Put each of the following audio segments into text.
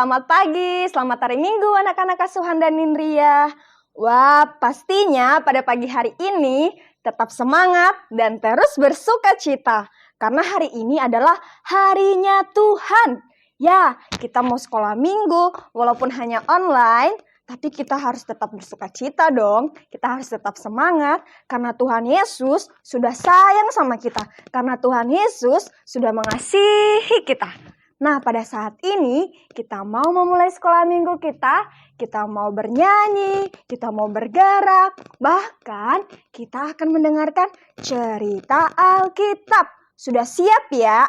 selamat pagi, selamat hari Minggu anak-anak asuhan dan Nindria. Wah, pastinya pada pagi hari ini tetap semangat dan terus bersuka cita. Karena hari ini adalah harinya Tuhan. Ya, kita mau sekolah minggu walaupun hanya online, tapi kita harus tetap bersuka cita dong. Kita harus tetap semangat karena Tuhan Yesus sudah sayang sama kita. Karena Tuhan Yesus sudah mengasihi kita. Nah, pada saat ini kita mau memulai sekolah minggu kita mau bernyanyi, kita mau bergerak, bahkan kita akan mendengarkan cerita Alkitab. Sudah siap ya?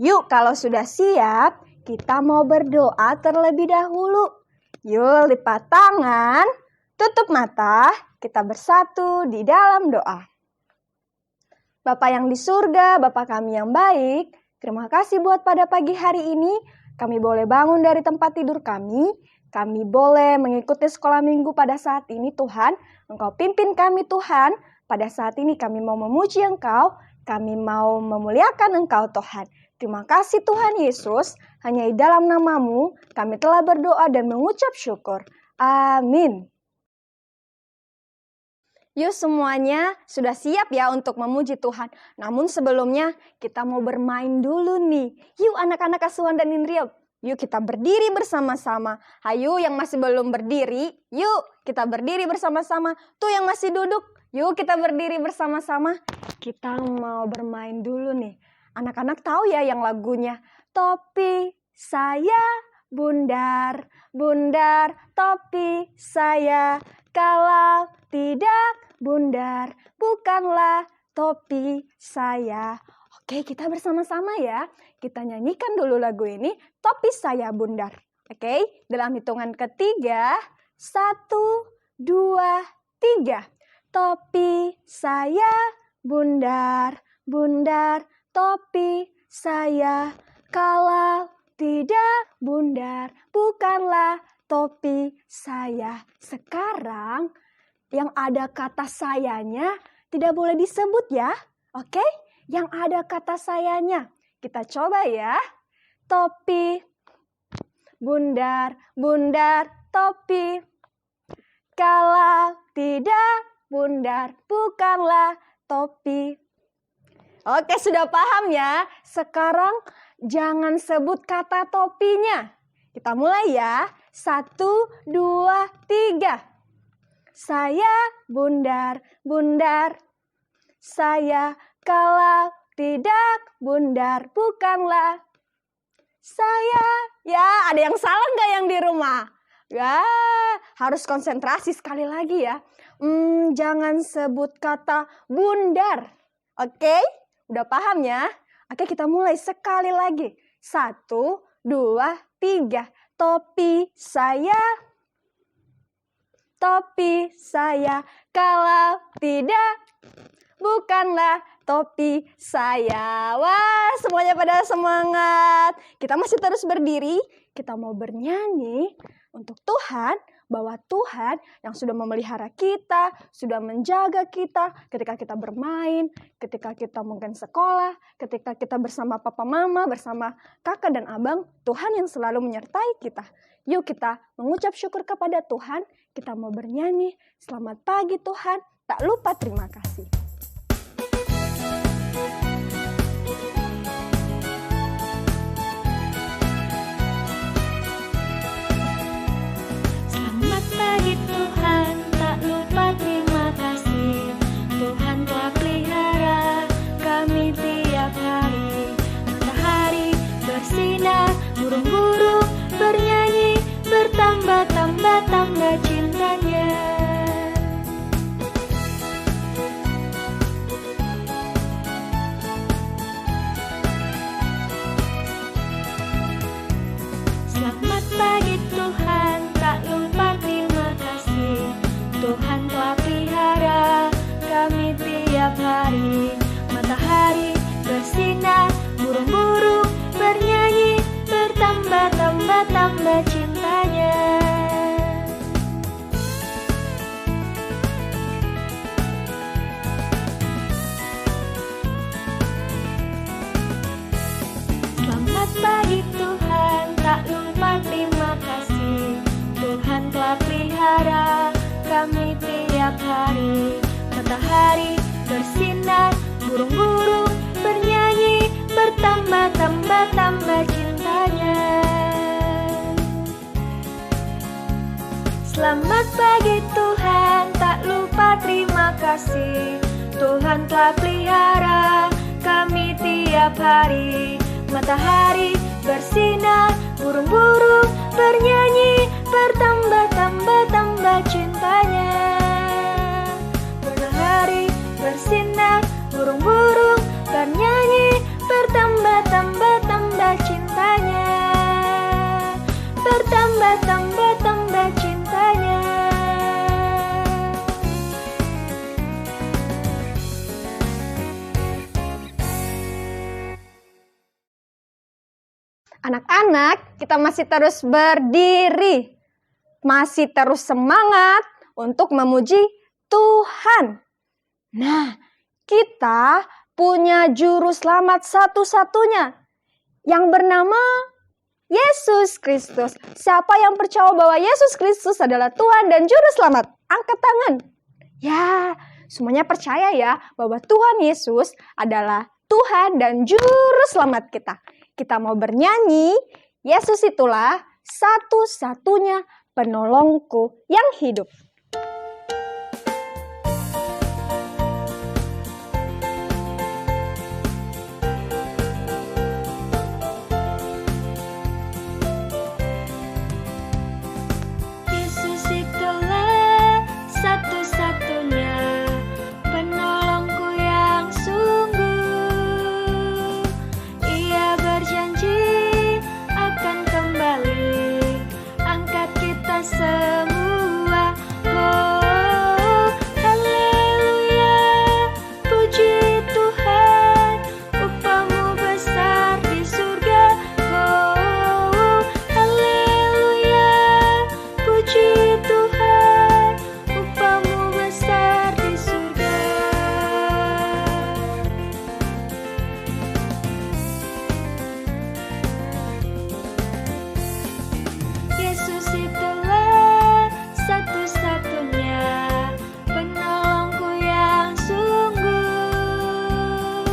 Yuk, kalau sudah siap, kita mau berdoa terlebih dahulu. Yuk, lipat tangan, tutup mata, kita bersatu di dalam doa. Bapa yang di surga, Bapa kami yang baik, terima kasih buat pada pagi hari ini, kami boleh bangun dari tempat tidur kami boleh mengikuti sekolah minggu pada saat ini Tuhan. Engkau pimpin kami Tuhan, pada saat ini kami mau memuji Engkau, kami mau memuliakan Engkau Tuhan. Terima kasih Tuhan Yesus, hanya di dalam nama-Mu kami telah berdoa dan mengucap syukur. Amin. Yuk semuanya sudah siap ya untuk memuji Tuhan. Namun sebelumnya kita mau bermain dulu nih. Yuk anak-anak asuhan dan Nindria. Yuk kita berdiri bersama-sama. Hayu yang masih belum berdiri. Yuk kita berdiri bersama-sama. Tuh yang masih duduk. Yuk kita berdiri bersama-sama. Kita mau bermain dulu nih. Anak-anak tahu ya yang lagunya. Topi saya bundar, bundar topi saya. Kalau tidak bundar, bukanlah topi saya. Oke, kita bersama-sama ya. Kita nyanyikan dulu lagu ini, Topi Saya Bundar. Oke, dalam hitungan ketiga, 1, 2, 3. Topi saya bundar, bundar topi saya. Kalau tidak bundar, bukanlah topi saya. Sekarang yang ada kata sayanya tidak boleh disebut ya. Oke? Yang ada kata sayanya. Kita coba ya. Topi. Bundar, bundar, topi. Kalau tidak bundar, bukanlah topi. Oke, sudah paham ya? Sekarang jangan sebut kata topinya. Kita mulai ya. 1, 2, 3. Saya bundar, bundar. Saya kalau tidak bundar, bukanlah saya. Ya, ada yang salah nggak yang di rumah? Ya, harus konsentrasi sekali lagi ya. Jangan sebut kata bundar. Oke? Udah paham ya? Oke, kita mulai sekali lagi. 1, 2, 3. Topi saya. Topi saya. Kalau tidak, bukanlah topi saya. Wah, semuanya pada semangat. Kita masih terus berdiri. Kita mau bernyanyi untuk Tuhan. Bahwa Tuhan yang sudah memelihara kita, sudah menjaga kita ketika kita bermain, ketika kita mungkin sekolah, ketika kita bersama papa mama, bersama kakak dan abang, Tuhan yang selalu menyertai kita. Yuk kita mengucap syukur kepada Tuhan, kita mau bernyanyi, selamat pagi Tuhan, tak lupa terima kasih. Tuhan, tak lupa terima kasih. Tuhan telah pelihara kami tiap hari. Matahari bersinar, burung-burung bernyanyi, bertambah-tambah tangga cintanya. pelihara kami tiap hari. Matahari bersinar, burung-burung bernyanyi, bertambah-tambah cintanya. Selamat pagi Tuhan, tak lupa terima kasih. Tuhan telah pelihara kami tiap hari. Matahari bersinar, burung-burung bernyanyi, bertambah-tambah cintanya. Matahari bersinar, burung-burung bernyanyi, bertambah-tambah cintanya. Bertambah-tambah cintanya. Anak-anak, kita masih terus berdiri, masih terus semangat untuk memuji Tuhan. Nah, kita punya juru selamat satu-satunya yang bernama Yesus Kristus. Siapa yang percaya bahwa Yesus Kristus adalah Tuhan dan juru selamat? Angkat tangan. Ya, semuanya percaya ya bahwa Tuhan Yesus adalah Tuhan dan juru selamat kita. Kita mau bernyanyi, Yesus itulah satu-satunya penolongku yang hidup. Yesus itulah satu-satunya penolongku yang sungguh. Ia berjanji akan kembali angkat kita semua. Oh, haleluya, puji Tuhan, upahmu besar di surga. Oh, haleluya, puji Tuhan, upahmu besar di surga. Yesus itulah satu-satunya penolongku yang sungguh.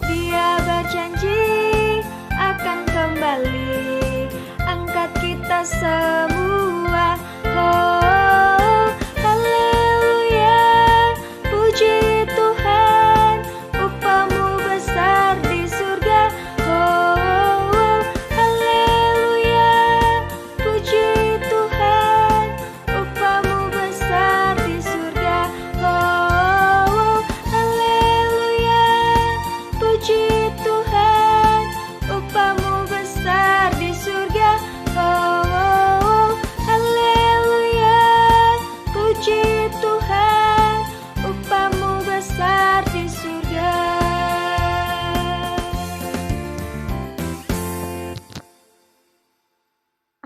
Dia berjanji akan kembali angkat kita semua. Oh, haleluya, puji Tuhan, upahmu besar di surga. Oh, haleluya, puji Tuhan, upahmu besar di surga. Oh, haleluya, puji Tuhan, upahmu besar di surga. Oh, haleluya, puji Tuhan, upahmu besar di surga.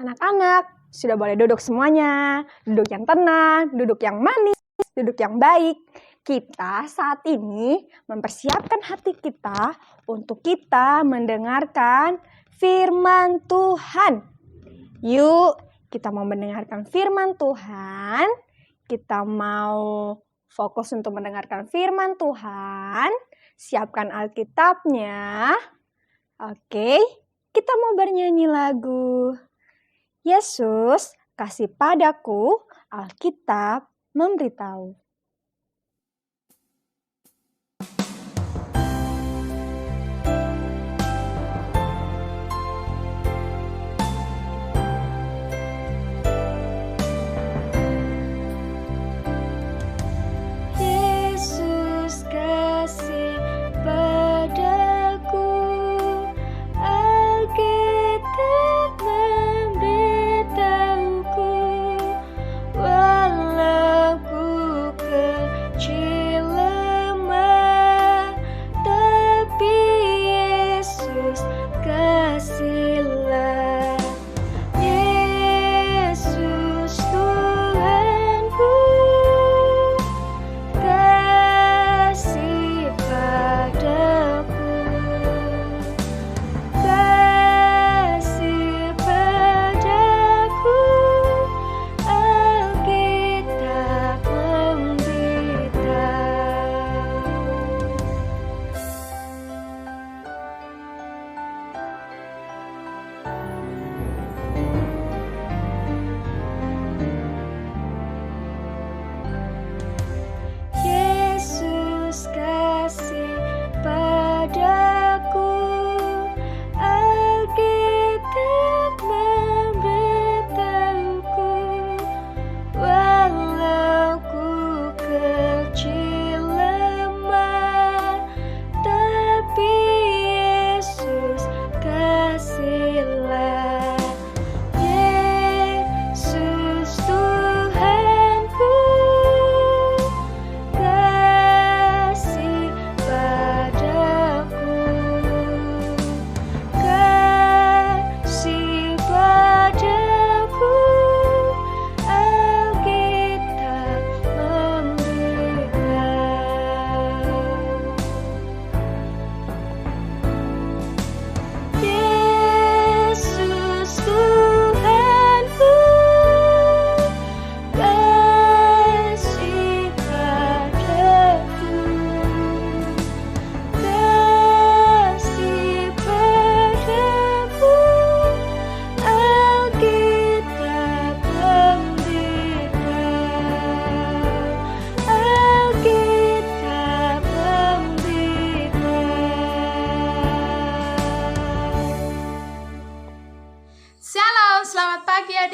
Anak-anak, sudah boleh duduk semuanya. Duduk yang tenang, duduk yang manis, duduk yang baik. Kita saat ini mempersiapkan hati kita untuk kita mendengarkan firman Tuhan. Yuk, kita mau mendengarkan firman Tuhan. Kita mau fokus untuk mendengarkan firman Tuhan. Siapkan Alkitabnya. Oke, kita mau bernyanyi lagu. Yesus kasih padaku, Alkitab memberitahu. Yesus kasih padaku, Alkitab memberitahuku, walau ku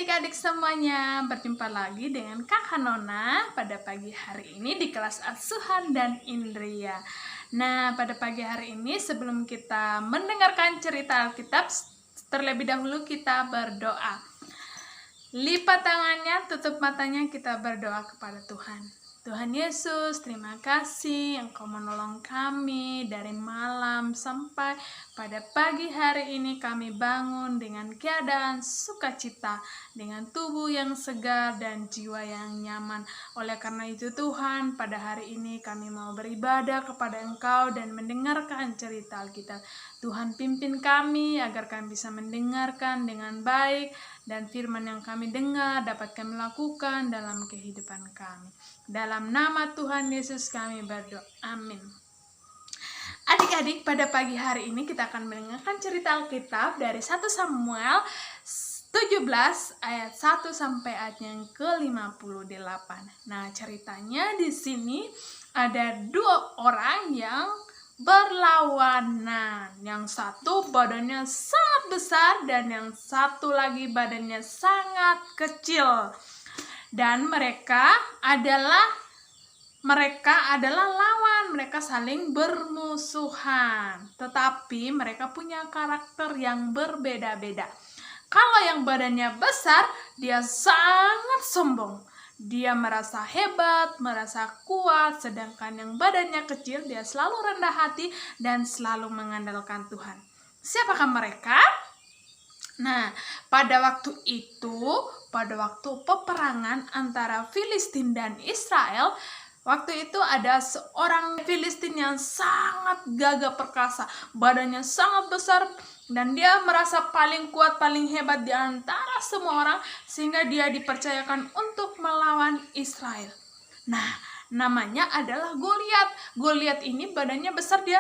adik-adik semuanya, berjumpa lagi dengan Kakak Nona pada pagi hari ini di kelas Asuhan dan Indria. Nah, pada pagi hari ini sebelum kita mendengarkan cerita Alkitab, terlebih dahulu kita berdoa. Lipat tangannya, tutup matanya, kita berdoa kepada Tuhan. Tuhan Yesus, terima kasih Engkau menolong kami dari malam sampai pada pagi hari ini kami bangun dengan keadaan sukacita, dengan tubuh yang segar dan jiwa yang nyaman. Oleh karena itu Tuhan, pada hari ini kami mau beribadah kepada Engkau dan mendengarkan cerita Alkitab. Tuhan pimpin kami agar kami bisa mendengarkan dengan baik dan firman yang kami dengar dapat kami lakukan dalam kehidupan kami. Dalam nama Tuhan Yesus kami berdoa. Amin. Adik-adik, pada pagi hari ini kita akan mendengarkan cerita Alkitab dari 1 Samuel 17 ayat 1 sampai ayat yang ke-58. Nah, ceritanya di sini ada dua orang yang berlawanan. Yang satu badannya sangat besar dan yang satu lagi badannya sangat kecil. Dan mereka adalah lawan, mereka saling bermusuhan. Tetapi mereka punya karakter yang berbeda-beda. Kalau yang badannya besar, dia sangat sombong. Dia merasa hebat, merasa kuat, sedangkan yang badannya kecil, dia selalu rendah hati dan selalu mengandalkan Tuhan. Siapakah mereka? Nah, pada waktu peperangan antara Filistin dan Israel, waktu itu ada seorang Filistin yang sangat gagah perkasa, badannya sangat besar, dan dia merasa paling kuat, paling hebat di antara semua orang, sehingga dia dipercayakan untuk melawan Israel. Nah, namanya adalah Goliat. Goliat ini badannya besar, dia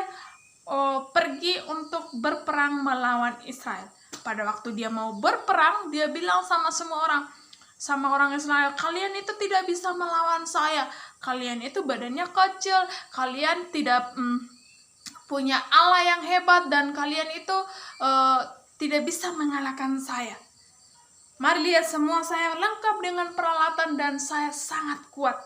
pergi untuk berperang melawan Israel. Pada waktu dia mau berperang, dia bilang sama orang Israel, kalian itu tidak bisa melawan saya. Kalian itu badannya kecil, kalian tidak punya Allah yang hebat, dan kalian itu tidak bisa mengalahkan saya. Mari lihat, semua saya lengkap dengan peralatan dan saya sangat kuat.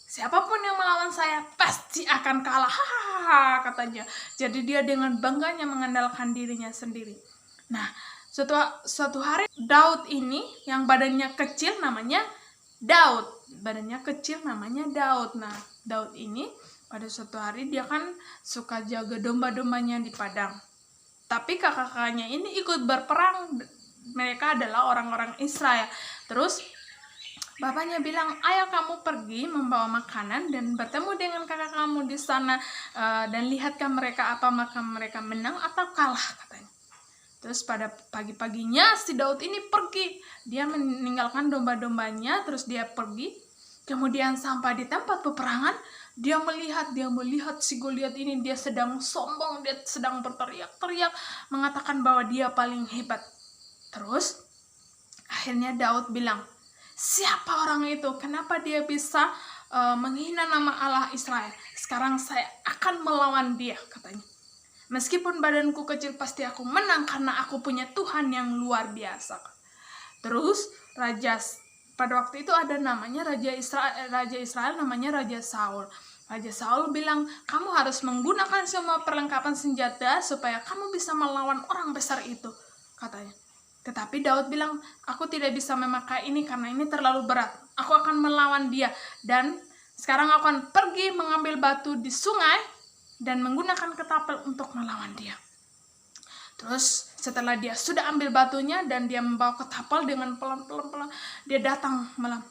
Siapapun yang melawan saya pasti akan kalah, hahaha, katanya. Jadi dia dengan bangganya mengandalkan dirinya sendiri. Nah, suatu hari Daud ini yang badannya kecil namanya Daud. Nah, Daud ini pada suatu hari dia kan suka jaga domba-dombanya di padang. Tapi kakak-kakaknya ini ikut berperang. Mereka adalah orang-orang Israel. Terus bapaknya bilang, ayo kamu pergi membawa makanan dan bertemu dengan kakak kamu di sana, dan lihatkan mereka apakah mereka menang atau kalah, katanya. Terus pada pagi-paginya si Daud ini pergi. Dia meninggalkan domba-dombanya, terus dia pergi. Kemudian sampai di tempat peperangan, dia melihat si Goliat ini, dia sedang sombong, dia sedang berteriak-teriak, mengatakan bahwa dia paling hebat. Terus akhirnya Daud bilang, siapa orang itu? Kenapa dia bisa menghina nama Allah Israel? Sekarang saya akan melawan dia, katanya. Meskipun badanku kecil, pasti aku menang karena aku punya Tuhan yang luar biasa. Terus pada waktu itu ada namanya Raja Israel namanya Raja Saul. Raja Saul bilang, kamu harus menggunakan semua perlengkapan senjata supaya kamu bisa melawan orang besar itu, katanya. Tetapi Daud bilang, aku tidak bisa memakai ini karena ini terlalu berat. Aku akan melawan dia. Dan sekarang aku akan pergi mengambil batu di sungai dan menggunakan ketapel untuk melawan dia. Terus setelah dia sudah ambil batunya dan dia membawa ketapel dengan pelan-pelan, dia datang malam.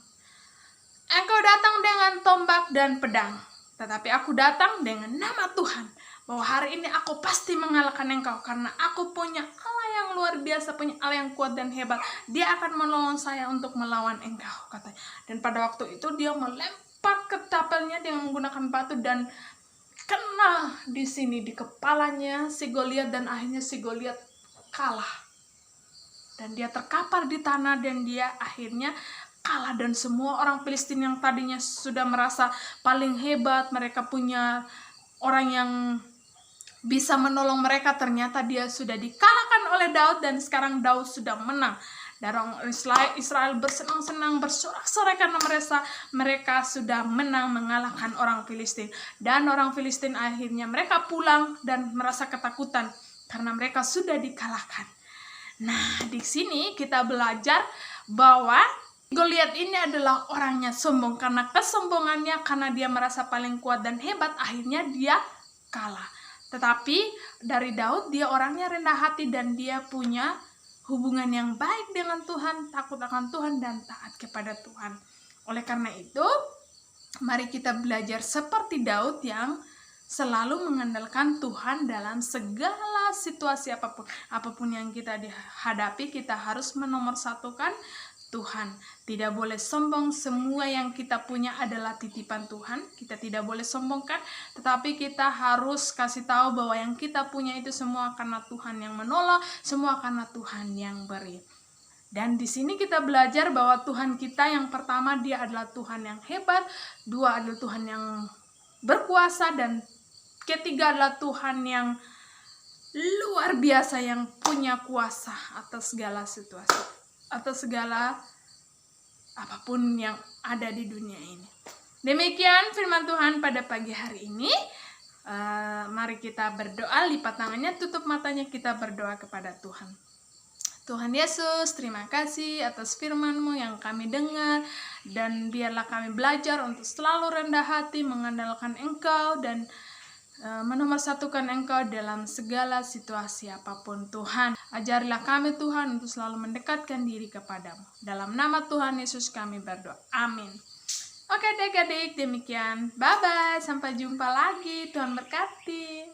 Engkau datang dengan tombak dan pedang, tetapi aku datang dengan nama Tuhan, bahwa hari ini aku pasti mengalahkan engkau, karena aku punya Allah yang luar biasa, punya Allah yang kuat dan hebat. Dia akan menolong saya untuk melawan engkau, katanya. Dan pada waktu itu dia melempar ketapelnya dengan menggunakan batu dan kena di sini di kepalanya si Goliat, dan akhirnya si Goliat kalah. Dan dia terkapar di tanah dan dia akhirnya kalah. Dan semua orang Filistin yang tadinya sudah merasa paling hebat, mereka punya orang yang bisa menolong mereka, ternyata dia sudah dikalahkan oleh Daud dan sekarang Daud sudah menang. Dan orang Israel bersenang-senang, bersorak-sorai karena mereka sudah menang mengalahkan orang Filistin. Dan orang Filistin akhirnya mereka pulang dan merasa ketakutan karena mereka sudah dikalahkan. Nah, di sini kita belajar bahwa Goliat ini adalah orangnya sombong. Karena kesombongannya, karena dia merasa paling kuat dan hebat, akhirnya dia kalah. Tetapi dari Daud, dia orangnya rendah hati dan dia punya hubungan yang baik dengan Tuhan, takut akan Tuhan dan taat kepada Tuhan. Oleh karena itu, mari kita belajar seperti Daud yang selalu mengandalkan Tuhan dalam segala situasi apapun yang kita hadapi. Kita harus menomorsatukan Tuhan. Tidak boleh sombong, semua yang kita punya adalah titipan Tuhan. Kita tidak boleh sombongkan, tetapi kita harus kasih tahu bahwa yang kita punya itu semua karena Tuhan yang menolong, semua karena Tuhan yang beri. Dan di sini kita belajar bahwa Tuhan kita yang pertama, dia adalah Tuhan yang hebat, dua adalah Tuhan yang berkuasa, dan ketiga adalah Tuhan yang luar biasa yang punya kuasa atas segala situasi, atas segala apapun yang ada di dunia ini. Demikian firman Tuhan pada pagi hari ini. Mari kita berdoa, lipat tangannya, tutup matanya, kita berdoa kepada Tuhan. Tuhan Yesus, terima kasih atas firman-Mu yang kami dengar, dan biarlah kami belajar untuk selalu rendah hati, mengandalkan Engkau, dan menomorsatukan Engkau dalam segala situasi apapun. Tuhan, ajarilah kami Tuhan untuk selalu mendekatkan diri kepadamu. Dalam nama Tuhan Yesus kami berdoa. Amin. Oke adik-adik, demikian. Bye-bye. Sampai jumpa lagi. Tuhan berkati.